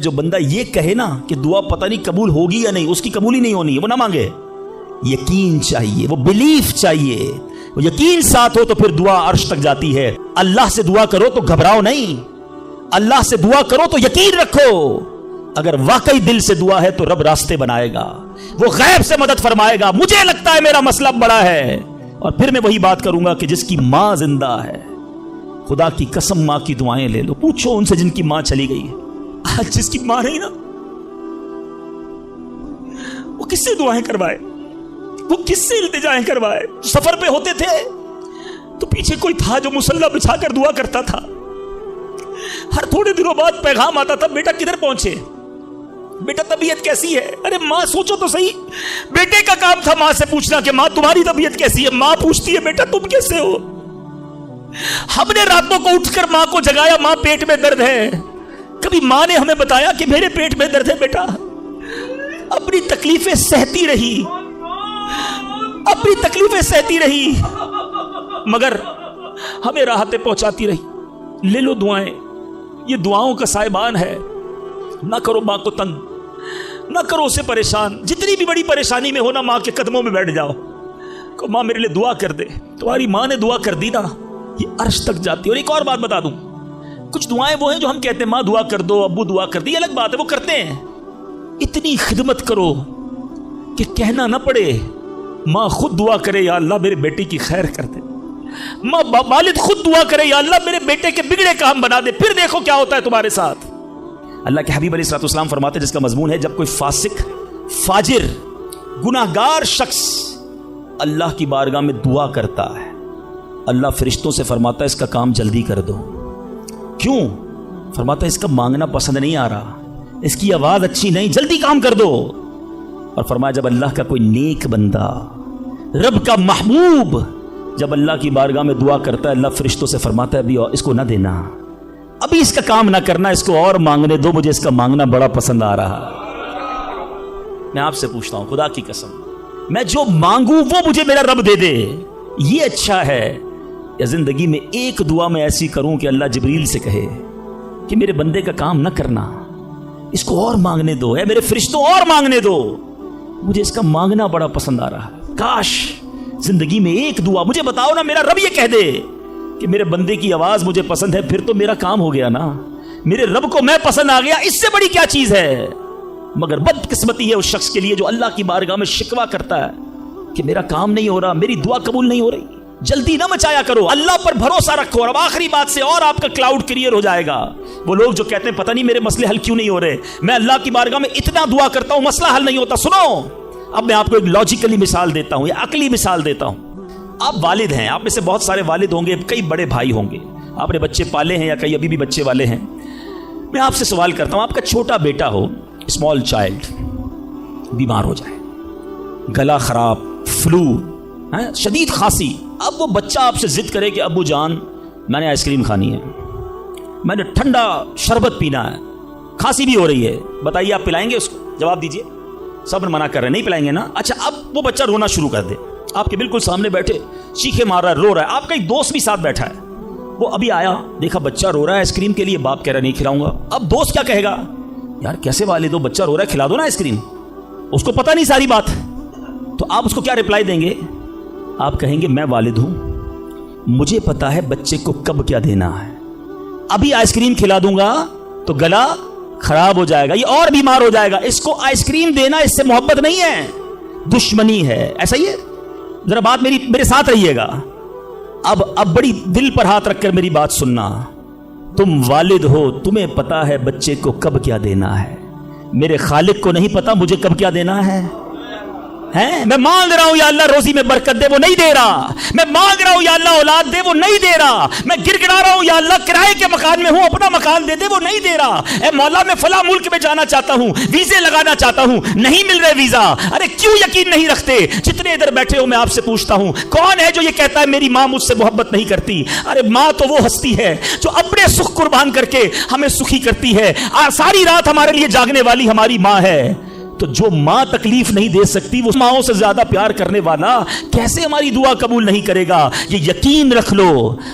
जो बंदा ये कहे ना कि दुआ पता नहीं कबूल होगी या नहीं, उसकी कबूल ही नहीं होनी है, वो ना मांगे। यकीन चाहिए, वो बिलीफ चाहिए, वो यकीन साथ हो तो फिर दुआ अर्श तक जाती है। अल्लाह से दुआ करो तो घबराओ नहीं, अल्लाह से दुआ करो तो यकीन रखो, अगर वाकई दिल से दुआ है तो रब रास्ते बनाएगा, वो गैब से मदद फरमाएगा। मुझे लगता है मेरा मसला बड़ा है। और फिर मैं वही बात करूंगा कि जिसकी मां जिंदा है, खुदा की कसम मां की दुआएं ले लो, पूछो उनसे जिनकी मां चली गई है। आज जिसकी मां नहीं ना, वो किससे दुआएं करवाए, वो किससे इल्तिजाएं करवाए। सफर पे होते थे तो पीछे कोई था जो मुसल्ला बिछाकर दुआ करता था। हर थोड़े दिनों बाद पैगाम आता था, बेटा किधर पहुंचे, बेटा तबीयत कैसी है। अरे मां सोचो तो सही, बेटे का काम था मां से पूछना कि मां तुम्हारी तबीयत कैसी है। मां पूछती है बेटा तुम कैसे हो। हमने रातों को उठकर मां को जगाया, मां पेट में दर्द है। कभी मां ने हमें बताया कि मेरे पेट में दर्द है बेटा। अपनी तकलीफें सहती रही, अपनी तकलीफें सहती रही, मगर हमें राहतें पहुंचाती रही। ले लो दुआएं, ये दुआओं का साहिबान है। ना करो मां को तंग, ना करो उसे परेशान। जितनी भी बड़ी परेशानी में हो ना, मां के कदमों में बैठ जाओ, को मां मेरे लिए दुआ कर दे। तुम्हारी मां ने दुआ कर दी ना, ये अर्श तक जाती है। और एक और बात बता दूं, कुछ दुआएं वो हैं जो हम कहते हैं मां दुआ कर दो, अब्बू दुआ कर दी, अलग बात है, वो करते हैं। इतनी खिदमत करो कि कहना ना पड़े, मां खुद दुआ करे या अल्लाह मेरे बेटे की खैर कर दे। मां वालिद खुद दुआ करे या अल्लाह मेरे बेटे के बिगड़े काम बना दे, फिर देखो क्या होता है तुम्हारे साथ। अल्लाह के हबीब अलैहिस्सलाम फरमाते, जिसका मजमून है, जब कोई फासिक, फाजिर, गुनाहगार शख्स अल्लाह की बारगाह में दुआ करता है, अल्लाह फरिश्तों से फरमाता है इसका काम जल्दी कर दो। क्यों? फरमाता है इसका मांगना पसंद नहीं आ रहा, इसकी आवाज अच्छी नहीं, जल्दी काम कर दो। और फरमाया जब अल्लाह का कोई नेक बंदा, रब का महबूब, जब अल्लाह की बारगाह में दुआ करता है, अल्लाह फरिश्तों से फरमाता है अभी इसको ना देना, अभी इसका काम ना करना, इसको और मांगने दो, मुझे इसका मांगना बड़ा पसंद आ रहा। मैं आपसे पूछता हूं खुदा की कसम, मैं जो मांगू वो मुझे मेरा रब दे दे, ये अच्छा है, या जिंदगी में एक दुआ मैं ऐसी करूं कि अल्लाह जिब्रील से कहे कि मेरे बंदे का काम ना करना, इसको और मांगने दो, है मेरे फरिश्तों और मांगने दो, मुझे इसका मांगना बड़ा पसंद आ रहा है। काश जिंदगी में एक दुआ, मुझे बताओ ना, मेरा रब ये कह दे कि मेरे बंदे की आवाज मुझे पसंद है, फिर तो मेरा काम हो गया ना, मेरे रब को मैं पसंद आ गया, इससे बड़ी क्या चीज है। मगर बदकिस्मती है उस शख्स के लिए जो अल्लाह की बारगाह में शिकवा करता है कि मेरा काम नहीं हो रहा, मेरी दुआ कबूल नहीं हो रही। जल्दी ना मचाया करो, अल्लाह पर भरोसा रखो। और अब आखिरी बात से और आपका क्लाउड क्लियर हो जाएगा। वो लोग जो कहते हैं पता नहीं मेरे मसले हल क्यों नहीं हो रहे, मैं अल्लाह की बारगाह में इतना दुआ करता हूं मसला हल नहीं होता। सुनो, अब मैं आपको एक लॉजिकली मिसाल देता हूं या अकली मिसाल देता हूं। आप वालिद हैं, आप में से बहुत सारे वालिद होंगे, कई बड़े भाई होंगे, आपने बच्चे पाले हैं या कई अभी भी बच्चे वाले हैं। मैं आपसे सवाल करता हूं, आपका छोटा बेटा हो, स्मॉल चाइल्ड, बीमार हो जाए, गला खराब, फ्लू, शदीद खांसी, अब वो बच्चा आपसे जिद करे कि अब्बू जान मैंने आइसक्रीम खानी है, मैंने ठंडा शरबत पीना है, खांसी भी हो रही है, बताइए आप पिलाएंगे उसको? जवाब दीजिए। सब मना कर रहे हैं, नहीं पिलाएंगे ना। अच्छा, अब वो बच्चा रोना शुरू कर दे, आपके बिल्कुल सामने बैठे चीखे मार रहा है, रो रहा है, आपका एक दोस्त भी साथ बैठा है, वो अभी आया, देखा बच्चा रो रहा है आइसक्रीम के लिए, बाप कह रहा है नहीं खिलाऊंगा। अब दोस्त क्या कहेगा, यार कैसे वाले दो, बच्चा रो रहा है खिला दो ना आइसक्रीम। उसको पता नहीं सारी बात, तो आप उसको क्या रिप्लाई देंगे? आप कहेंगे मैं वालिद हूं, मुझे पता है बच्चे को कब क्या देना है, अभी आइसक्रीम खिला दूंगा तो गला खराब हो जाएगा, ये और बीमार हो जाएगा, इसको आइसक्रीम देना इससे मोहब्बत नहीं है, दुश्मनी है। ऐसा ही है, जरा बात मेरे साथ रहिएगा। अब बड़ी दिल पर हाथ रखकर मेरी बात सुनना। तुम वालिद हो, तुम्हें पता है बच्चे को कब क्या देना है, मेरे खालिक को नहीं पता मुझे कब क्या देना है। मैं मांग रहा हूं या अल्लाह रोजी में बरकत दे, वो नहीं दे रहा। मैं मांग रहा हूं या अल्लाह औलाद दे, वो नहीं दे रहा। मैं गिड़गिड़ा रहा हूं या अल्लाह किराए के मकान में हूं, अपना मकान दे दे, वो नहीं दे रहा। ए मौला मैं फला मुल्क में जाना चाहता हूं, वीजे लगाना चाहता हूं, नहीं मिल रहे वीजा। अरे क्यों यकीन नहीं रखते? जितने इधर बैठे हो मैं आपसे पूछता हूं, कौन है जो ये कहता है मेरी मां मुझसे मोहब्बत नहीं करती? अरे मां तो वो हस्ती है जो अपने सुख कुर्बान करके हमें सुखी करती है, सारी रात हमारे लिए जागने वाली हमारी मां है। तो जो मां तकलीफ नहीं दे सकती, वो माओं से ज्यादा प्यार करने वाला कैसे हमारी दुआ कबूल नहीं करेगा? ये यकीन रख लो,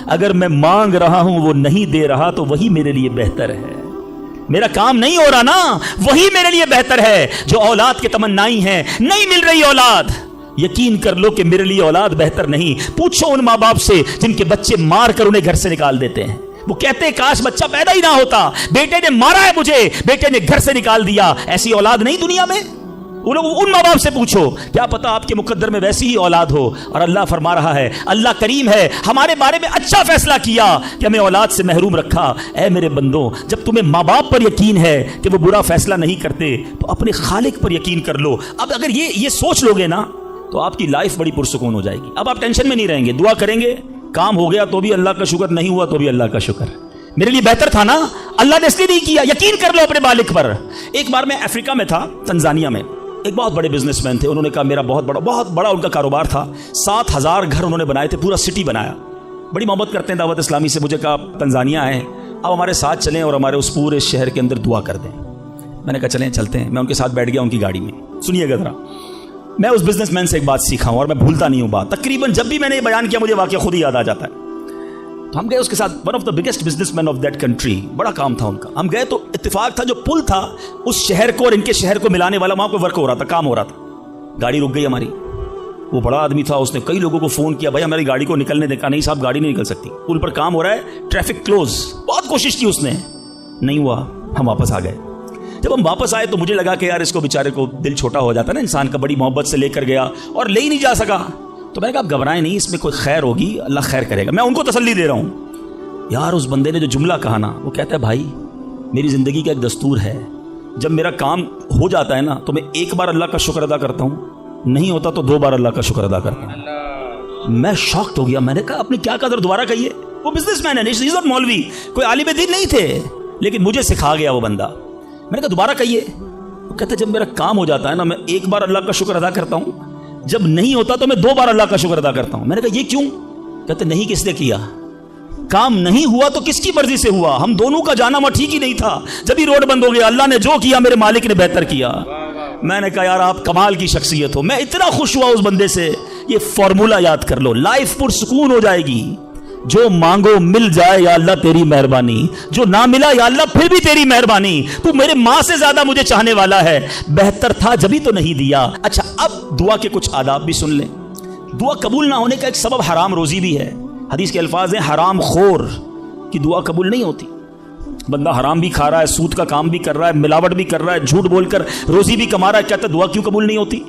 अगर मैं मांग रहा हूं वो नहीं दे रहा तो वही मेरे लिए बेहतर है। मेरा काम नहीं हो रहा ना, वही मेरे लिए बेहतर है। जो औलाद के तमन्नाई है, नहीं मिल रही औलाद, यकीन कर लो कि मेरे लिए औलाद बेहतर नहीं। पूछो उन माँ बाप से जिनके बच्चे मार कर उन्हें घर से निकाल देते हैं। वो कहते हैं काश बच्चा पैदा ही ना होता, बेटे ने मारा है मुझे, बेटे ने घर से निकाल दिया। ऐसी औलाद नहीं दुनिया में। उन माँ बाप से पूछो, क्या पता आपके मुकद्दर में वैसी ही औलाद हो। और अल्लाह फरमा रहा है, अल्लाह करीम है, हमारे बारे में अच्छा फैसला किया कि हमें औलाद से महरूम रखा। ऐ मेरे बंदो, जब तुम्हें माँ बाप पर यकीन है कि वो बुरा फैसला नहीं करते, तो अपने खालिक पर यकीन कर लो। अब अगर ये सोच लोगे ना, तो आपकी लाइफ बड़ी पुरसुकून हो जाएगी। अब आप टेंशन में नहीं रहेंगे, दुआ करेंगे, काम हो गया तो भी अल्लाह का शुक्र, नहीं हुआ तो भी अल्लाह का शुक्र, मेरे लिए बेहतर था ना, अल्लाह ने इसलिए नहीं किया। यकीन कर लो अपने मालिक पर। एक बार मैं अफ्रीका में था, तंजानिया में, एक बहुत बड़े बिजनेसमैन थे। उन्होंने कहा, मेरा बहुत बड़ा उनका कारोबार था, 7,000 घर उन्होंने बनाए थे, पूरा सिटी बनाया। बड़ी मोहब्बत करते हैं दावत इस्लामी से। मुझे कहा, तंजानिया है, अब हमारे साथ चलें और हमारे उस पूरे शहर के अंदर दुआ कर दें। मैंने कहा चलें, चलते हैं। मैं उनके साथ बैठ गया उनकी गाड़ी में। सुनिएगा जरा, मैं उस बिजनेसमैन से एक बात सीखा हूं और मैं भूलता नहीं हूं बात। तकरीबन जब भी मैंने ये बयान किया, मुझे वाकया खुद ही याद आ जाता है। तो हम गए उसके साथ, one of the biggest businessman of that country, बड़ा काम था उनका। हम गए तो इत्तेफाक था, जो पुल था उस शहर को और इनके शहर को मिलाने वाला, वहां पर वर्क हो रहा था, काम हो रहा था। गाड़ी रुक गई हमारी। वो बड़ा आदमी था, उसने कई लोगों को फोन किया, भाई हमारी गाड़ी को निकलने देखा। नहीं साहब, गाड़ी नहीं निकल सकती, पुल पर काम हो रहा है, ट्रैफिक क्लोज। बहुत कोशिश की उसने, नहीं हुआ। हम वापस आ गए। जब हम वापस आए तो मुझे लगा कि यार इसको बेचारे को दिल छोटा हो जाता है ना इंसान का, बड़ी मोहब्बत से लेकर गया और ले ही नहीं जा सका। तो मैंने कहा, आप घबराएं नहीं, इसमें कोई खैर होगी, अल्लाह खैर करेगा। मैं उनको तसल्ली दे रहा हूँ। यार उस बंदे ने जो जुमला कहा ना, वो कहता है, भाई मेरी ज़िंदगी का एक दस्तूर है, जब मेरा काम हो जाता है ना तो मैं एक बार अल्लाह का शुक्र अदा करता हूँ, नहीं होता तो 2 बार अल्लाह का शुक्र अदा करता हूँ। मैं शॉक्ड हो गया। मैंने कहा, आपने क्या कहा, दोबारा कहिए। वो बिजनेसमैन है, इज नॉट मौलवी, कोई आलिम दीन नहीं थे, लेकिन मुझे सिखा गया वो बंदा। मैंने कहा, दोबारा कहिए। वो कहता है, जब मेरा काम हो जाता है ना, मैं एक बार अल्लाह का शुक्र अदा करता हूँ, जब नहीं होता तो मैं 2 बार अल्लाह का शुक्र अदा करता हूँ। मैंने कहा, ये क्यों? कहते, नहीं किसने किया, काम नहीं हुआ तो किसकी मर्जी से हुआ, हम दोनों का जाना वहां ठीक ही नहीं था। जब ही रोड बंद हो गया, अल्लाह ने जो किया मेरे मालिक ने बेहतर किया। मैंने कहा, यार आप कमाल की शख्सियत हो। मैं इतना खुश हुआ उस बंदे से। ये फॉर्मूला याद कर लो, लाइफ पुरसुकून हो जाएगी। जो मांगो मिल जाए या अल्लाह तेरी मेहरबानी, जो ना मिला या अल्लाह फिर भी तेरी मेहरबानी। तू मेरे माँ से ज्यादा मुझे चाहने वाला है, बेहतर था जब ही तो नहीं दिया। अच्छा, अब दुआ के कुछ आदाब भी सुन ले। दुआ कबूल ना होने का एक सबब हराम रोजी भी है। हदीस के अल्फाज हैं, हराम खोर की दुआ कबूल नहीं होती। बंदा हराम भी खा रहा है, सूद का काम भी कर रहा है, मिलावट भी कर रहा है, झूठ बोलकर रोजी भी कमा रहा है, कहता दुआ क्यों कबूल नहीं होती?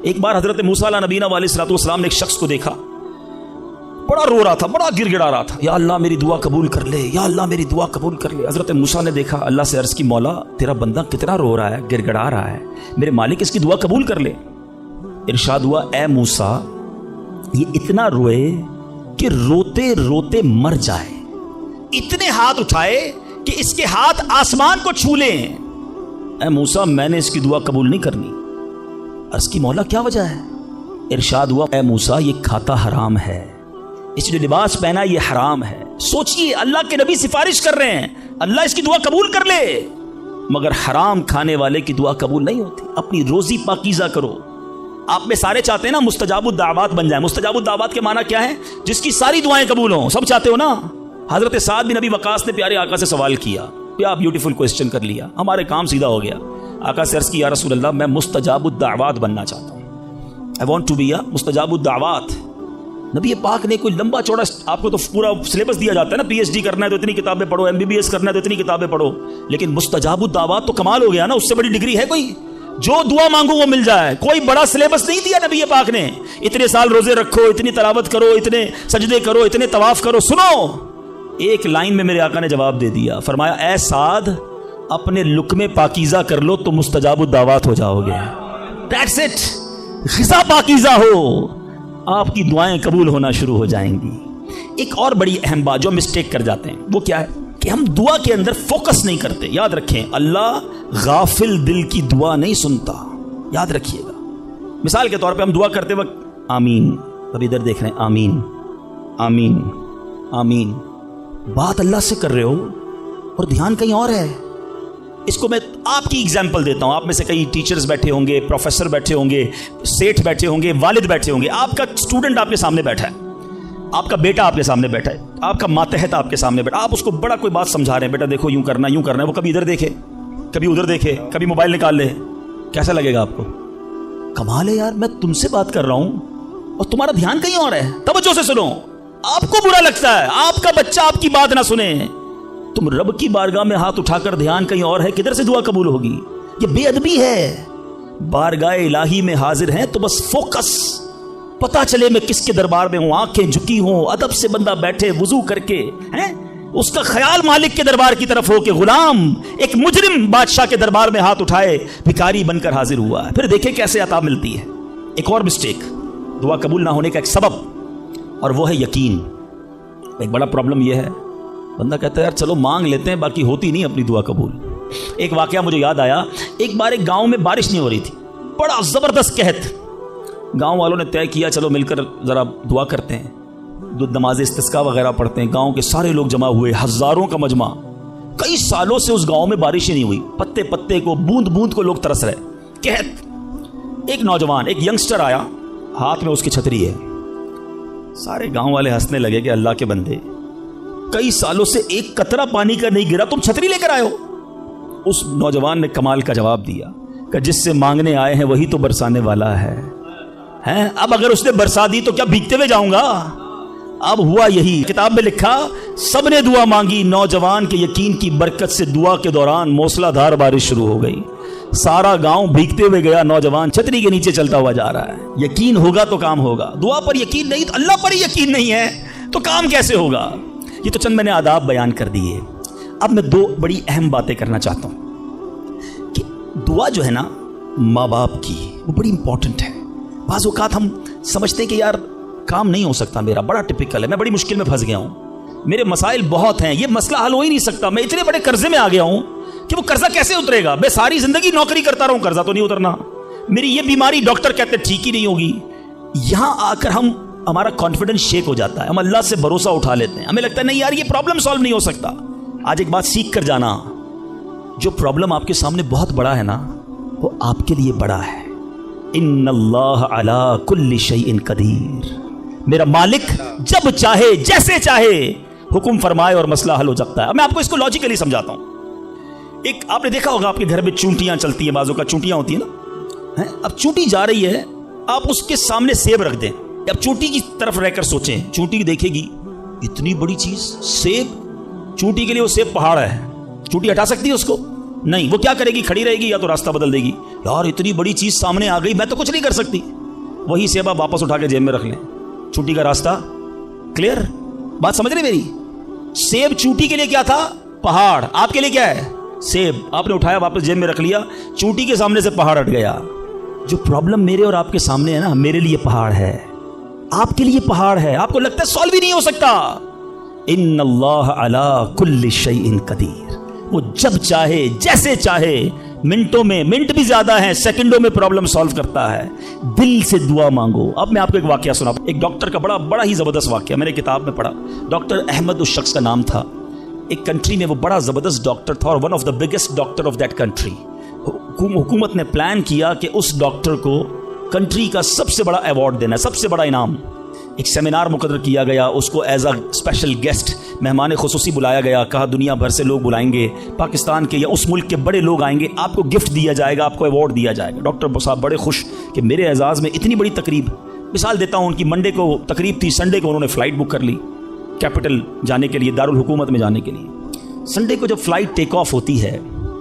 एक बार हजरत मूसा नबीना अलैहिस्सलाम ने एक शख्स को देखा, बड़ा रो रहा था, बड़ा गिड़गिड़ा रहा था, या अल्लाह मेरी दुआ कबूल कर ले, या अल्लाह मेरी दुआ कबूल कर ले। हजरत मूसा ने देखा, अल्लाह से अर्ज की, मौला तेरा बंदा कितना रो रहा है, गिड़गिड़ा रहा है, मेरे मालिक इसकी दुआ कबूल कर ले। इरशाद हुआ, ए मूसा, ये इतना रोए कि रोते रोते मर जाए, इतने हाथ उठाए कि इसके हाथ आसमान को छू लें। ए मूसा, मैंने इसकी दुआ कबूल नहीं करनी। अर्ज की, मौला क्या वजह है? इरशाद हुआ, ए मूसा, ये खाता हराम है, इस जो लिबास पहना ये हराम है। सोचिए, अल्लाह के नबी सिफारिश कर रहे हैं, अल्लाह इसकी दुआ कबूल कर ले, मगर हराम खाने वाले की दुआ कबूल नहीं होती। अपनी रोजी पाकीज़ा करो। आप में सारे चाहते हैं ना मुस्तजाबुद दावत बन जाए। मुस्तजाबुद दावत के माना क्या है? जिसकी सारी दुआएं कबूल हों। सब चाहते हो ना? हजरत साद बिन नबी वकास ने प्यारे आका से सवाल किया, क्या ब्यूटीफुल क्वेश्चन कर लिया, हमारे काम सीधा हो गया। आका से अर्ज की, या रसूल अल्लाह, मैं मुस्तजाबुद दावत बनना चाहता हूँ, I want to be a मुस्तजाबुद दावत। नबी पाक ने कोई लंबा चौड़ा, आपको तो पूरा सिलेबस दिया जाता है ना, पीएचडी करना है तो इतनी किताबें पढ़ो, एमबीबीएस करना है तो इतनी किताबें पढ़ो, लेकिन मुस्तजाबुद दावत तो कमाल हो गया ना, उससे बड़ी डिग्री है कोई? जो दुआ मांगो वो मिल जाए। कोई बड़ा सिलेबस नहीं दिया नबी पाक ने, इतने साल रोजे रखो, इतनी तलावत करो, इतने सजदे करो, इतने तवाफ करो। सुनो, एक लाइन में मेरे आका ने जवाब दे दिया, फरमाया, ए साद, अपने लुक्मे पाकीज़ा कर लो तो मुस्तजाबुद दावत हो जाओगे। That's it. ग़िज़ा पाकीज़ा हो, आपकी दुआएं कबूल होना शुरू हो जाएंगी। एक और बड़ी अहम बात जो मिस्टेक कर जाते हैं, वो क्या है कि हम दुआ के अंदर फोकस नहीं करते। याद रखें, अल्लाह गाफिल दिल की दुआ नहीं सुनता, याद रखिएगा। मिसाल के तौर पे हम दुआ करते वक्त आमीन, अब इधर देख रहे हैं, आमीन आमीन आमीन, बात अल्लाह से कर रहे हो और ध्यान कहीं और है। इसको मैं आपकी एग्जाम्पल देता हूं। आप में से कई टीचर्स बैठे होंगे, प्रोफेसर बैठे होंगे, सेठ बैठे होंगे, वालिद बैठे होंगे। आपका स्टूडेंट आपके सामने बैठा है, आपका बेटा आपके सामने बैठा है, आपका मातहत आपके सामने बैठा, आप उसको बड़ा कोई बात समझा रहे हैं, बेटा देखो यूं करना है, वो कभी इधर देखे, कभी उधर देखे, कभी मोबाइल निकाल ले, कैसा लगेगा आपको? कमाल है यार, मैं तुमसे बात कर रहा हूं और तुम्हारा ध्यान कहीं और है। तवज्जो से सुनो, आपको बुरा लगता है आपका बच्चा आपकी बात ना सुने, तुम रब की बारगाह में हाथ उठाकर ध्यान कहीं और है, किधर से दुआ कबूल होगी? ये बेअदबी है। बारगाह इलाही में हाजिर हैं तो बस फोकस, पता चले मैं किसके दरबार में हूं, आंखें झुकी हों, अदब से बंदा बैठे वुजू करके, हैं उसका ख्याल मालिक के दरबार की तरफ हो कि गुलाम एक मुजरिम बादशाह के दरबार में हाथ उठाए भिखारी बनकर हाजिर हुआ है। फिर देखें कैसे अता मिलती है। एक और मिस्टेक, दुआ कबूल ना होने का एक सबब, और वो है यकीन। एक बड़ा प्रॉब्लम यह है, बंदा कहता है यार चलो मांग लेते हैं, बाकी होती नहीं अपनी दुआ कबूल। एक वाकया मुझे याद आया, एक बार एक गांव में बारिश नहीं हो रही थी, बड़ा जबरदस्त कहत। गांव वालों ने तय किया चलो मिलकर जरा दुआ करते हैं, नमाज इस्तिस्का वगैरह पढ़ते हैं। गांव के सारे लोग जमा हुए, हजारों का मजमा। कई सालों से उस गांव में बारिश ही नहीं हुई, पत्ते पत्ते को, बूंद बूंद को लोग तरस रहे। कहत एक नौजवान, एक यंगस्टर आया, हाथ में उसकी छतरी है। सारे गांव वाले हंसने लगे कि अल्लाह के बंदे, कई सालों से एक कतरा पानी का नहीं गिरा, तुम छतरी लेकर आए हो। उस नौजवान ने कमाल का जवाब दिया कि जिससे मांगने आए हैं वही तो बरसाने वाला है। अब अगर उसने बरसा दी तो क्या भीगते हुए जाऊंगा? अब हुआ यही, किताब में लिखा सबने दुआ मांगी, नौजवान के यकीन की बरकत से दुआ के दौरान मूसलाधार बारिश शुरू हो गई। सारा गांव भीगते हुए गया, नौजवान छतरी के नीचे चलता हुआ जा रहा है। यकीन होगा तो काम होगा, दुआ पर यकीन नहीं तो अल्लाह पर यकीन नहीं है तो काम कैसे होगा? ये तो चंद मैंने आदाब बयान कर दिए। अब मैं दो बड़ी अहम बातें करना चाहता हूं कि दुआ जो है ना माँ बाप की, वो बड़ी इंपॉर्टेंट है। बाज़ औक़ात हम समझते हैं कि यार काम नहीं हो सकता मेरा, बड़ा टिपिकल है, मैं बड़ी मुश्किल में फंस गया हूं, मेरे मसाइल बहुत हैं, ये मसला हल हो ही नहीं सकता, मैं इतने बड़े कर्जे में आ गया हूं कि वो कर्जा कैसे उतरेगा? मैं सारी जिंदगी नौकरी करता रहूं, कर्जा तो नहीं उतरना, मेरी ये बीमारी डॉक्टर कहते ठीक ही नहीं होगी। यहां आकर हमारा कॉन्फिडेंस शेक हो जाता है, हम अल्लाह से भरोसा उठा लेते हैं, हमें लगता है नहीं यार ये प्रॉब्लम सॉल्व नहीं हो सकता। आज एक बात सीख कर जाना, जो प्रॉब्लम आपके सामने बहुत बड़ा है ना, वो आपके लिए बड़ा है। इन्नल्लाह अला कुल्ली शैइन कदीर, मेरा मालिक जब चाहे जैसे चाहे हुक्म फरमाए और मसला हल हो सकता है। मैं आपको इसको लॉजिकली समझाता हूं। एक आपने देखा होगा आपके घर में चूंटियां चलती हैं, बाजू का चूंटियां होती है ना, अब चूंटी जा रही है, आप उसके सामने सेब रख दें, अब चूंटी की तरफ रहकर सोचें, चूंटी देखेगी इतनी बड़ी चीज सेब, चूंटी के लिए वो सेब पहाड़ है, चूंटी हटा सकती है उसको? नहीं, वो क्या करेगी, खड़ी रहेगी या तो रास्ता बदल देगी, यार इतनी बड़ी चीज सामने आ गई मैं तो कुछ नहीं कर सकती। वही सेब आप वापस उठा के जेब में रख लें, चूंटी का रास्ता क्लियर। बात समझ रहे मेरी? सेब चूंटी के लिए क्या था? पहाड़। आपके लिए क्या है? सेब। आपने उठाया वापस जेब में रख लिया, चूंटी के सामने से पहाड़ हट गया। जो प्रॉब्लम मेरे और आपके सामने है ना, मेरे लिए पहाड़ है, आपके लिए पहाड़ है, आपको लगता है सॉल्व ही नहीं हो सकता। इन्नल्लाह अला कुल्ली शैइन कदीर, वो जब चाहे जैसे चाहे, मिनटों में, मिनट भी ज्यादा है, सेकंडों में प्रॉब्लम सॉल्व करता है। दिल से दुआ मांगो। अब मैं आपको एक वाकया सुना, एक डॉक्टर का बड़ा ही जबरदस्त वाकया मैंने किताब में पढ़ा। डॉक्टर अहमद उस शख्स का नाम था। एक कंट्री में वो बड़ा जबरदस्त डॉक्टर था और one of the biggest doctor of that country. हुकूमत ने प्लान किया कि उस डॉक्टर को कंट्री का सबसे बड़ा अवार्ड देना है, सबसे बड़ा इनाम। एक सेमिनार मुकर्रर किया गया, उसको एज अ स्पेशल गेस्ट मेहमान खुसूसी बुलाया गया। कहा दुनिया भर से लोग बुलाएंगे, पाकिस्तान के या उस मुल्क के बड़े लोग आएंगे, आपको गिफ्ट दिया जाएगा, आपको अवार्ड दिया जाएगा। डॉक्टर साहब बड़े खुश कि मेरे एजाज़ में इतनी बड़ी तकरीब। मिसाल देता हूँ, उनकी मंडे को तकरीब थी, संडे को उन्होंने फ़्लाइट बुक कर ली कैपिटल जाने के लिए, दारुल हुकूमत में जाने के लिए। संडे को जब फ़्लाइट टेक ऑफ होती है,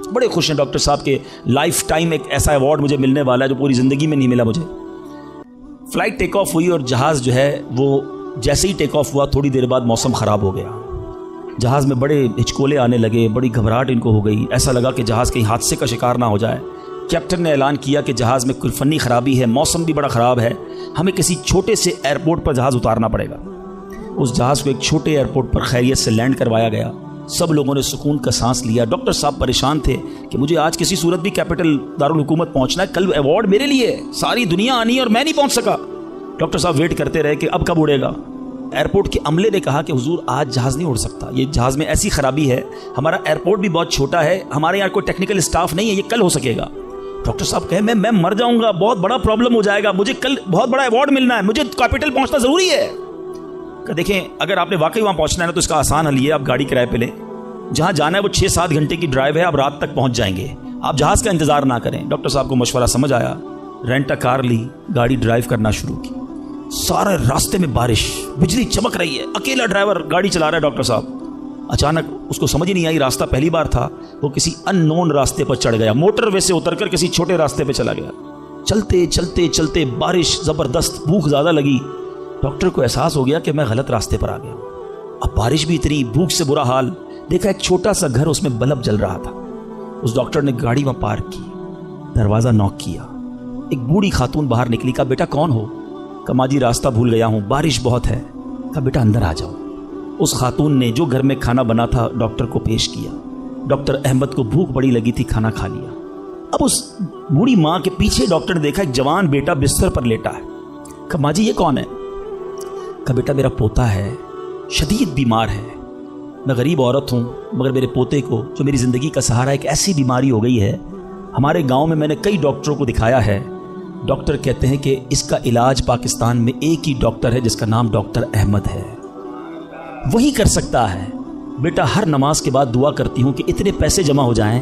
बड़े खुश हैं डॉक्टर साहब के लाइफ टाइम एक ऐसा अवार्ड मुझे मिलने वाला है जो पूरी ज़िंदगी में नहीं मिला मुझे। फ़्लाइट टेक ऑफ हुई और जहाज़ जो है वो जैसे ही टेक ऑफ हुआ, थोड़ी देर बाद मौसम ख़राब हो गया। जहाज़ में बड़े हिचकोले आने लगे, बड़ी घबराहट इनको हो गई, ऐसा लगा कि जहाज़ कहीं हादसे का शिकार ना हो जाए। कैप्टन ने ऐलान किया कि जहाज़ में कोई फ़नी ख़राबी है, मौसम भी बड़ा ख़राब है, हमें किसी छोटे से एयरपोर्ट पर जहाज़ उतारना पड़ेगा। उस जहाज़ को एक छोटे एयरपोर्ट पर खैरियत से लैंड करवाया गया। सब लोगों ने सुकून का सांस लिया। डॉक्टर साहब परेशान थे कि मुझे आज किसी सूरत भी कैपिटल दारुल हुकूमत पहुंचना है, कल अवार्ड मेरे लिए, सारी दुनिया आनी है और मैं नहीं पहुंच सका। डॉक्टर साहब वेट करते रहे कि अब कब उड़ेगा। एयरपोर्ट के अमले ने कहा कि हुजूर आज जहाज़ नहीं उड़ सकता, ये जहाज़ में ऐसी खराबी है, हमारा एयरपोर्ट भी बहुत छोटा है, हमारे यहाँ कोई टेक्निकल स्टाफ नहीं है, ये कल हो सकेगा। डॉक्टर साहब कहे मैं मर जाऊंगा, बहुत बड़ा प्रॉब्लम हो जाएगा, मुझे कल बहुत बड़ा अवार्ड मिलना है, मुझे कैपिटल पहुंचना जरूरी है। देखें अगर आपने वाकई वहां पहुंचना है ना तो इसका आसान हल ये, आप गाड़ी किराए पे लें, जहां जाना है वो 6-7 घंटे की ड्राइव है, आप रात तक पहुंच जाएंगे, आप जहाज का इंतजार ना करें। डॉक्टर साहब को मशवरा समझ आया, रेंट अ कार ली, गाड़ी ड्राइव करना शुरू की। सारे रास्ते में बारिश, बिजली चमक रही है, अकेला ड्राइवर गाड़ी चला रहा है डॉक्टर साहब। अचानक उसको समझ ही नहीं आई, रास्ता पहली बार था, वो किसी अननोन रास्ते पर चढ़ गया, मोटरवे से उतरकर किसी छोटे रास्ते पर चला गया। चलते चलते चलते बारिश जबरदस्त, भूख ज्यादा लगी। डॉक्टर को एहसास हो गया कि मैं गलत रास्ते पर आ गया। अब बारिश भी इतनी, भूख से बुरा हाल। देखा एक छोटा सा घर, उसमें बल्ब जल रहा था। उस डॉक्टर ने गाड़ी वहां पार्क की, दरवाजा नॉक किया। एक बूढ़ी खातून बाहर निकली। कहा बेटा कौन हो? कहा माँ जी रास्ता भूल गया हूं, बारिश बहुत है। कहा बेटा अंदर आ जाओ। उस खातून ने जो घर में खाना बना था डॉक्टर को पेश किया। डॉक्टर अहमद को भूख बड़ी लगी थी, खाना खा लिया। अब उस बूढ़ी माँ के पीछे डॉक्टर ने देखा एक जवान बेटा बिस्तर पर लेटा है। कहा माँ जी ये कौन है? कहा बेटा मेरा पोता है, शदीद बीमार है। मैं गरीब औरत हूँ, मगर मेरे पोते को, जो मेरी ज़िंदगी का सहारा, एक ऐसी बीमारी हो गई है। हमारे गांव में मैंने कई डॉक्टरों को दिखाया है, डॉक्टर कहते हैं कि इसका इलाज पाकिस्तान में एक ही डॉक्टर है जिसका नाम डॉक्टर अहमद है, वही कर सकता है। बेटा हर नमाज के बाद दुआ करती हूँ कि इतने पैसे जमा हो जाएं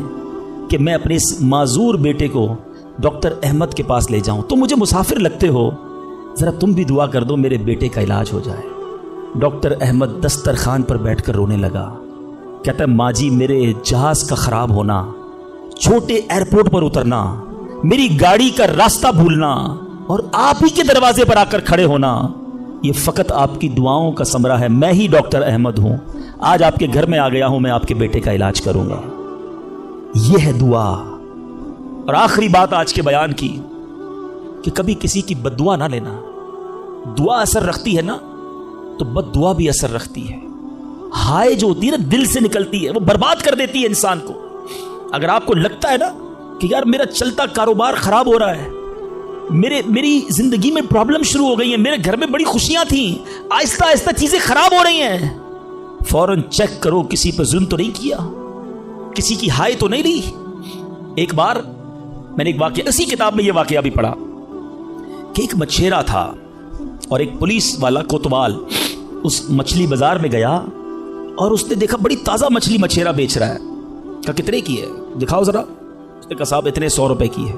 कि मैं अपने इस माजूर बेटे को डॉक्टर अहमद के पास ले जाऊँ। तुम मुझे मुसाफिर लगते हो, ज़रा तुम भी दुआ कर दो मेरे बेटे का इलाज हो जाए। डॉक्टर अहमद दस्तरखान पर बैठकर रोने लगा। कहता है माँ जी मेरे जहाज का ख़राब होना, छोटे एयरपोर्ट पर उतरना, मेरी गाड़ी का रास्ता भूलना और आप ही के दरवाजे पर आकर खड़े होना, ये फ़कत आपकी दुआओं का समरा है। मैं ही डॉक्टर अहमद हूँ, आज आपके घर में आ गया हूँ, मैं आपके बेटे का इलाज करूँगा। यह है दुआ। और आखिरी बात आज के बयान की कि कभी किसी की बद्दुआ ना लेना। दुआ असर रखती है ना, तो बद्दुआ भी असर रखती है। हाय जो होती है ना, दिल से निकलती है, वो बर्बाद कर देती है इंसान को। अगर आपको लगता है ना कि यार मेरा चलता कारोबार खराब हो रहा है, मेरी जिंदगी में प्रॉब्लम शुरू हो गई है, मेरे घर में बड़ी खुशियां थी, आहिस्ता आहिस्ता चीजें खराब हो रही हैं, फौरन चेक करो किसी पर जुल्म तो नहीं किया, किसी की हाय तो नहीं ली। एक बार मैंने एक वाकया, इसी किताब में यह वाकया भी पढ़ा कि एक मछेरा था और एक पुलिस वाला कोतवाल उस मछली बाजार में गया और उसने देखा बड़ी ताज़ा मछली मछेरा बेच रहा है। कहा कितने की है, दिखाओ ज़रा। उसने कहा साहब इतने 100 रुपए की है।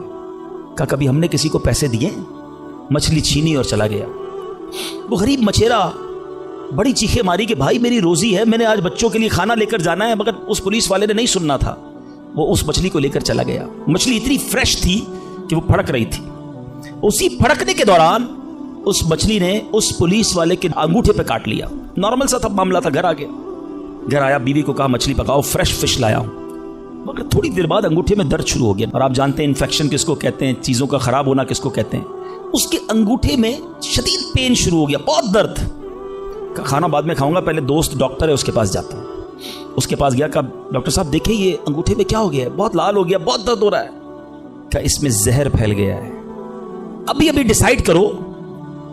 कहा कभी हमने किसी को पैसे दिए? मछली छीनी और चला गया। वो गरीब मछेरा बड़ी चीखें मारी कि भाई मेरी रोज़ी है, मैंने आज बच्चों के लिए खाना लेकर जाना है, मगर उस पुलिस वाले ने नहीं सुनना था। वो उस मछली को लेकर चला गया। मछली इतनी फ्रेश थी कि वो फड़क रही थी। उसी फड़कने के दौरान उस मछली ने उस पुलिस वाले के अंगूठे पे काट लिया। नॉर्मल सा था मामला था। घर आ गया, घर आया, बीवी को कहा मछली पकाओ, फ्रेश फिश लाया हूं। मगर थोड़ी देर बाद अंगूठे में दर्द शुरू हो गया। और आप जानते हैं इन्फेक्शन किसको कहते हैं, चीजों का खराब होना किसको कहते हैं। उसके अंगूठे में शदीद पेन शुरू हो गया, बहुत दर्द। का खाना बाद में खाऊंगा, पहले दोस्त डॉक्टर है उसके पास जाता हूं। उसके पास गया, कहा डॉक्टर साहब देखिए ये अंगूठे में क्या हो गया है, बहुत लाल हो गया, बहुत दर्द हो रहा है। क्या इसमें जहर फैल गया है, अभी अभी डिसाइड करो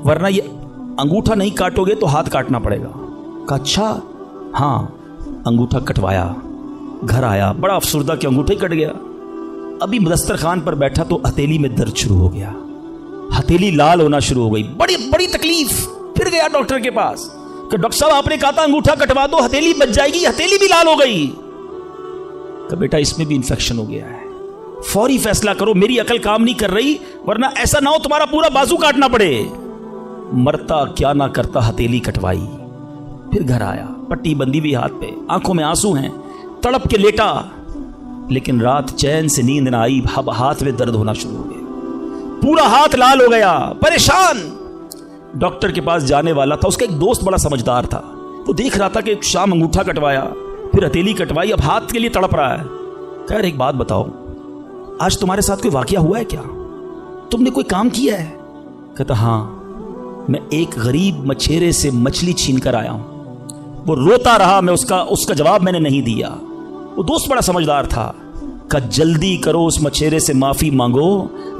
वरना ये अंगूठा नहीं काटोगे तो हाथ काटना पड़ेगा। कहा अच्छा। हाँ, अंगूठा कटवाया, घर आया, बड़ा अफसुर्दा कि अंगूठा ही कट गया। अभी दस्तरखान पर बैठा तो हथेली में दर्द शुरू हो गया, हथेली लाल होना शुरू हो गई, बड़ी बड़ी तकलीफ। फिर गया डॉक्टर के पास कि डॉक्टर साहब आपने कहा था अंगूठा कटवा दो, हथेली बच जाएगी, हथेली भी लाल हो गई। कि बेटा इसमें भी इंफेक्शन हो गया है, फौरी फैसला करो, मेरी अकल काम नहीं कर रही, वरना ऐसा ना हो तुम्हारा पूरा बाजू काटना पड़े। मरता क्या ना करता, हथेली कटवाई। फिर घर आया, पट्टी बंदी हुई हाथ पे, आंखों में आंसू हैं, तड़प के लेटा, लेकिन रात चैन से नींद ना आई। हाथ में दर्द होना शुरू हो गया, पूरा हाथ लाल हो गया, परेशान। डॉक्टर के पास जाने वाला था, उसका एक दोस्त बड़ा समझदार था, वो देख रहा था कि शाम अंगूठा कटवाया, फिर हथेली कटवाई, अब हाथ के लिए तड़प रहा है। कह रहे एक बात बताओ, आज तुम्हारे साथ कोई वाकया हुआ है क्या, तुमने कोई काम किया है? कहता हाँ, मैं एक गरीब मछेरे से मछली छीन कर आया हूं। वो रोता रहा, मैं उसका जवाब मैंने नहीं दिया। वो दोस्त बड़ा समझदार था, कहा जल्दी करो, उस मछेरे से माफी मांगो,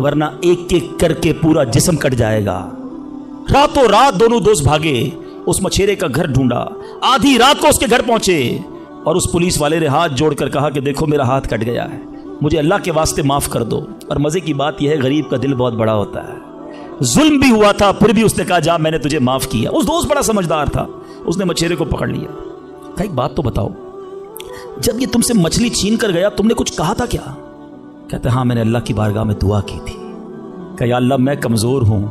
वरना एक एक करके पूरा जिस्म कट जाएगा। रातों रात दोनों दोस्त भागे, उस मछेरे का घर ढूंढा, आधी रात को उसके घर पहुंचे और उस पुलिस वाले ने हाथ जोड़कर कहा कि देखो मेरा हाथ कट गया है, मुझे अल्लाह के वास्ते माफ कर दो। और मजे की बात यह है, गरीब का दिल बहुत बड़ा होता है, जुल्म भी हुआ था, फिर भी उसने कहा जा मैंने तुझे माफ किया। उस दोस्त बड़ा समझदार था, उसने मछेरे को पकड़ लिया। कहा एक बात तो बताओ, जब ये तुमसे मछली छीन कर गया तुमने कुछ कहा था क्या? कहते हाँ, मैंने अल्लाह की बारगाह में दुआ की थी। कहा या अल्लाह मैं कमज़ोर हूँ,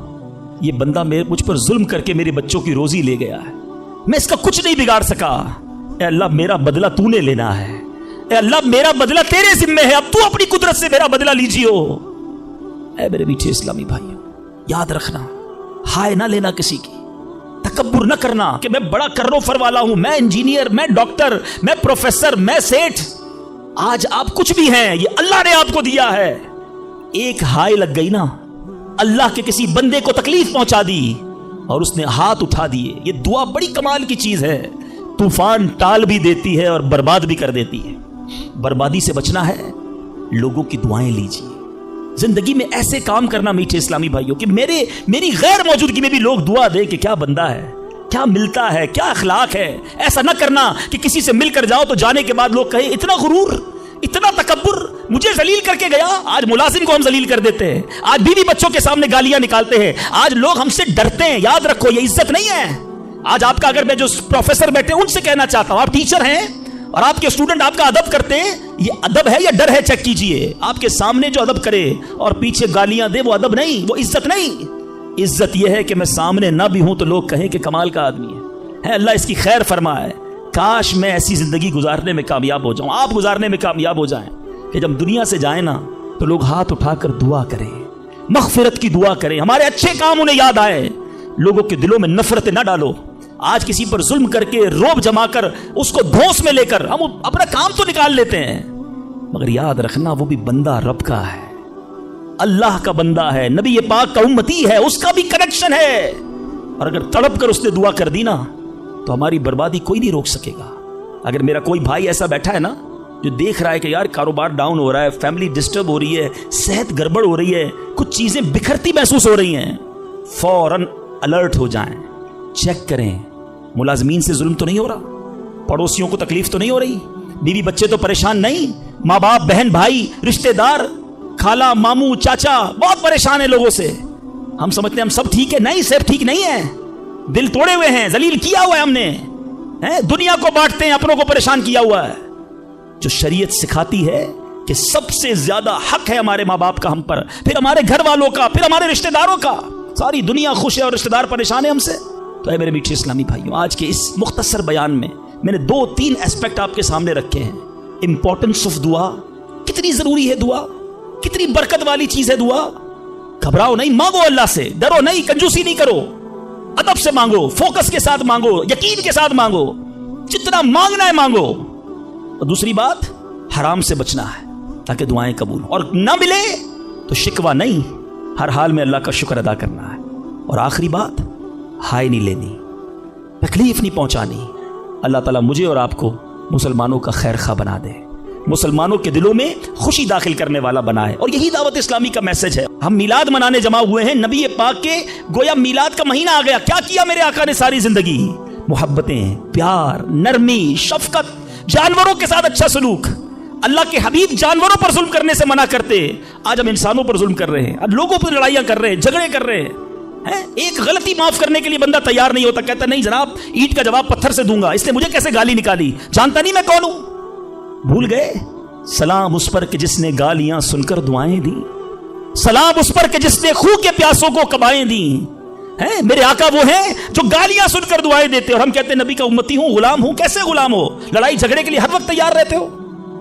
ये बंदा मुझ पर जुल्म करके मेरे बच्चों की रोजी ले गया है, मैं इसका कुछ नहीं बिगाड़ सका। ए अल्लाह मेरा बदला तूने लेना है, ए अल्लाह मेरा बदला तेरे जिम्मे है, अब तू अपनी कुदरत से मेरा बदला लीजियो। ऐ मेरे मीठे इस्लामी भाइयों, याद रखना, हाय ना लेना किसी की, तकब्बुर न करना कि मैं बड़ा कर्रो-फर वाला हूं, मैं इंजीनियर, मैं डॉक्टर, मैं प्रोफेसर, मैं सेठ। आज आप कुछ भी हैं, ये अल्लाह ने आपको दिया है। एक हाय लग गई ना, अल्लाह के किसी बंदे को तकलीफ पहुंचा दी और उसने हाथ उठा दिए। ये दुआ बड़ी कमाल की चीज है, तूफान टाल भी देती है और बर्बाद भी कर देती है। बर्बादी से बचना है, लोगों की दुआएं लीजिए। जिंदगी में ऐसे काम करना मीठे इस्लामी भाइयों कि मेरी गैर मौजूदगी में भी लोग दुआ दे कि क्या बंदा है, क्या मिलता है, क्या अखलाक है। ऐसा ना करना कि किसी से मिलकर जाओ तो जाने के बाद लोग कहे इतना गुरूर, इतना तकब्बुर, मुझे जलील करके गया। आज मुलाजिम को हम जलील कर देते हैं, आज बीवी बच्चों के सामने गालियां निकालते हैं, आज लोग हमसे डरते हैं। याद रखो, ये इज्जत नहीं है। आज आपका, अगर मैं जो प्रोफेसर बैठे उनसे कहना चाहता हूं, आप टीचर हैं और आपके स्टूडेंट आपका अदब करते हैं, ये अदब है या डर है? चेक कीजिए। आपके सामने जो अदब करे और पीछे गालियां दे, वो अदब नहीं, वो इज्जत नहीं। इज्जत यह है कि मैं सामने ना भी हूं तो लोग कहें कि कमाल का आदमी है। अल्लाह इसकी खैर फरमाए। काश मैं ऐसी जिंदगी गुजारने में कामयाब हो जाऊं, आप गुजारने में कामयाब हो जाएं कि जब दुनिया से जाए ना तो लोग हाथ उठाकर दुआ करें, मग़फ़िरत की दुआ करें, हमारे अच्छे काम उन्हें याद आए। लोगों के दिलों में नफरत ना डालो। आज किसी पर जुल्म करके, रोब जमा कर, उसको धौंस में लेकर हम अपना काम तो निकाल लेते हैं, मगर याद रखना वो भी बंदा रब का है, अल्लाह का बंदा है, नबी पाक का उम्मती है, उसका भी कनेक्शन है। और अगर तड़प कर उसने दुआ कर दी ना तो हमारी बर्बादी कोई नहीं रोक सकेगा। अगर मेरा कोई भाई ऐसा बैठा है ना जो देख रहा है कि यार कारोबार डाउन हो रहा है, फैमिली डिस्टर्ब हो रही है, सेहत गड़बड़ हो रही है, कुछ चीजें बिखरती महसूस हो रही हैं, फौरन अलर्ट हो जाएं, चेक करें मुलाजमीन से जुल्म तो नहीं हो रहा, पड़ोसियों को तकलीफ तो नहीं हो रही, बीवी बच्चे तो परेशान नहीं, माँ बाप, बहन भाई, रिश्तेदार, खाला मामू चाचा बहुत परेशान है लोगों से। हम समझते हैं हम सब ठीक है, नहीं, सब ठीक नहीं है, दिल तोड़े हुए हैं, जलील किया हुआ है हमने, दुनिया को बांटते हैं, अपनों को परेशान किया हुआ है। जो शरीयत सिखाती है कि सबसे ज्यादा हक है हमारे माँ बाप का हम पर, फिर हमारे घर वालों का, फिर हमारे रिश्तेदारों का। सारी दुनिया खुश है और रिश्तेदार परेशान है हमसे। तो है मेरे मीठे इस्लामी भाइयों, आज के इस मुख्तसर बयान में मैंने 2-3 एस्पेक्ट आपके सामने रखे हैं। इंपॉर्टेंस ऑफ दुआ, कितनी जरूरी है दुआ, कितनी बरकत वाली चीज है दुआ। घबराओ नहीं, मांगो अल्लाह से, डरो नहीं, कंजूसी नहीं करो, अदब से मांगो, फोकस के साथ मांगो, यकीन के साथ मांगो, जितना मांगना है मांगो। और दूसरी बात, हराम से बचना है ताकि दुआएं कबूल हो, और ना मिले तो शिकवा नहीं, हर हाल में अल्लाह का शुक्र अदा करना है। और आखिरी बात, हाय नहीं लेनी, तकलीफ नहीं पहुंचानी। अल्लाह ताला मुझे और आपको मुसलमानों का खैर खा बना दे, मुसलमानों के दिलों में खुशी दाखिल करने वाला बनाए। और यही दावत इस्लामी का मैसेज है। हम मिलाद मनाने जमा हुए हैं, नबी पाक के गोया मिलाद का महीना आ गया। क्या किया मेरे आका ने सारी जिंदगी? मोहब्बतें, प्यार, नरमी, शफकत, जानवरों के साथ अच्छा सलूक। अल्लाह के हबीब जानवरों पर जुल्म करने से मना करते, आज हम इंसानों पर जुल्म कर रहे हैं, आज लोगों पर लड़ाइयां कर रहे हैं, झगड़े कर रहे हैं। एक गलती माफ करने के लिए बंदा तैयार नहीं होता, कहता नहीं जनाब ईंट का जवाब पत्थर से दूंगा, इसने मुझे कैसे गाली निकाली, जानता नहीं मैं कौन हूं। भूल गए? सलाम उस पर कि जिसने गालियां सुनकर दुआएं दी, सलाम उस पर कि जिसने खूह के प्यासों को कबाएं दी। मेरे आका वो हैं जो गालियां सुनकर दुआएं देते, और हम कहते हैं नबी का उम्मती हूं, गुलाम हूं। कैसे गुलाम हो? लड़ाई झगड़े के लिए हर वक्त तैयार रहते हो,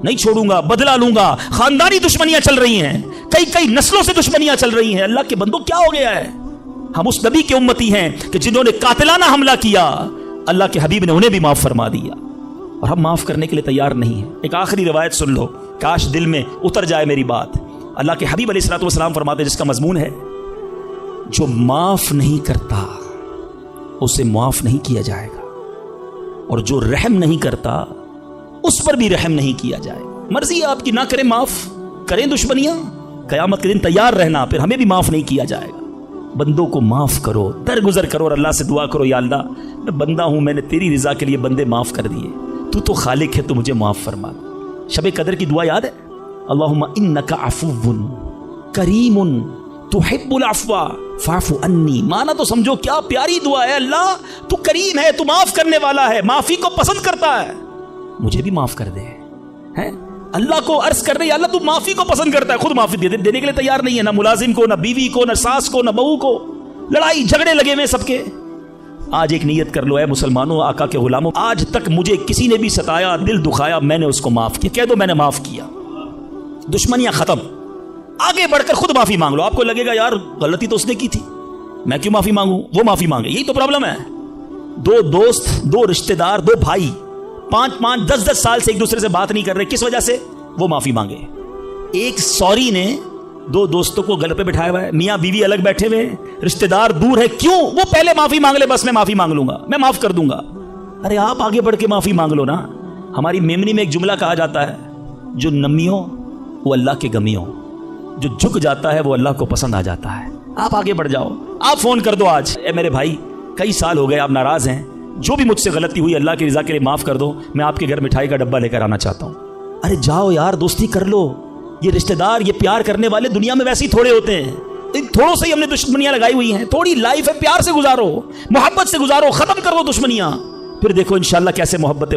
नहीं छोड़ूंगा, बदला लूंगा। खानदानी दुश्मनियां चल रही हैं, कई नस्लों से दुश्मनियां चल रही हैं। अल्लाह के बंदों क्या हो गया है? हम उस नबी के उम्मती हैं कि जिन्होंने कातिलाना हमला किया, अल्लाह के हबीब ने उन्हें भी माफ फरमा दिया, और हम माफ करने के लिए तैयार नहीं है। एक आखिरी रिवायत सुन लो, काश दिल में उतर जाए मेरी बात। अल्लाह के हबीब अलैहिस्सलातु वस्सलाम फरमाते, जिसका मजमून है, जो माफ नहीं करता उसे माफ नहीं किया जाएगा, और जो रहम नहीं करता उस पर भी रहम नहीं किया जाएगा। मर्जी है आपकी, ना करें माफ, करें दुश्मनियां, कयामत के दिन तैयार रहना, फिर हमें भी माफ नहीं किया जाएगा। बंदों को माफ करो, दरगुजर करो और अल्लाह से दुआ करो, या अल्लाह मैं बंदा हूं, मैंने तेरी रिजा के लिए बंदे माफ कर दिए, तू तो खालिक है, तो मुझे माफ फरमा। शबे कदर की दुआ याद है? अल्लाहुम्मा इन्नका अफुव्वुन करीमुन तुहिब्बुल अफ़्वा फ़अफ़ु अन्नी। माना तो समझो क्या प्यारी दुआ है, अल्लाह तू करीम है, तू माफ करने वाला है, माफी को पसंद करता है, मुझे भी माफ कर दे। हैं अल्लाह को अर्ज कर रहे, अल्लाह तू माफी को पसंद करता है, खुद माफी देने के लिए तैयार नहीं है, ना मुलाजिम को, ना बीवी को, ना सास को, ना बहू को। लड़ाई झगड़े लगे हुए सबके। आज एक नियत कर लो, है मुसलमानों, आका के गुलामों, आज तक मुझे किसी ने भी सताया, दिल दुखाया, मैंने उसको माफ किया। कह दो मैंने माफ किया, दुश्मनियां खत्म। आगे बढ़कर खुद माफी मांग लो। आपको लगेगा यार गलती तो उसने की थी, मैं क्यों माफी मांगू, वो माफी मांगे। यही तो प्रॉब्लम है। दो दोस्त, दो रिश्तेदार, दो भाई 5-5, 10-10 साल से एक दूसरे से बात नहीं कर रहे, किस वजह से? वो माफी मांगे। एक सॉरी ने दो दोस्तों को गले पे बिठाया हुआ है, मियां बीवी अलग बैठे हुए, रिश्तेदार दूर है, क्यों? वो पहले माफी मांग ले, बस मैं माफी मांग लूंगा, मैं माफ कर दूंगा। अरे आप आगे बढ़ के माफी मांग लो ना। हमारी मेमनी में एक जुमला कहा जाता है, जो नमी हो वो अल्लाह के गमी हो, जो झुक जाता है वो अल्लाह को पसंद आ जाता है। आप आगे बढ़ जाओ, आप फोन कर दो आज, ए मेरे भाई कई साल हो गए आप नाराज हैं, जो भी मुझसे गलती हुई अल्लाह की रजा के लिए माफ कर दो, मैं आपके घर मिठाई का डब्बा लेकर आना चाहता हूं। अरे जाओ यार, दोस्ती कर लो। ये रिश्तेदार, ये प्यार करने वाले दुनिया में वैसे ही थोड़े होते हैं। इन थोड़ों से ही हमने दुश्मनियां लगाई हुई हैं। थोड़ी लाइफ है, प्यार से गुजारो, मोहब्बत से गुजारो, खत्म कर दो दुश्मनियां, फिर देखो इंशाल्लाह कैसे मोहब्बतें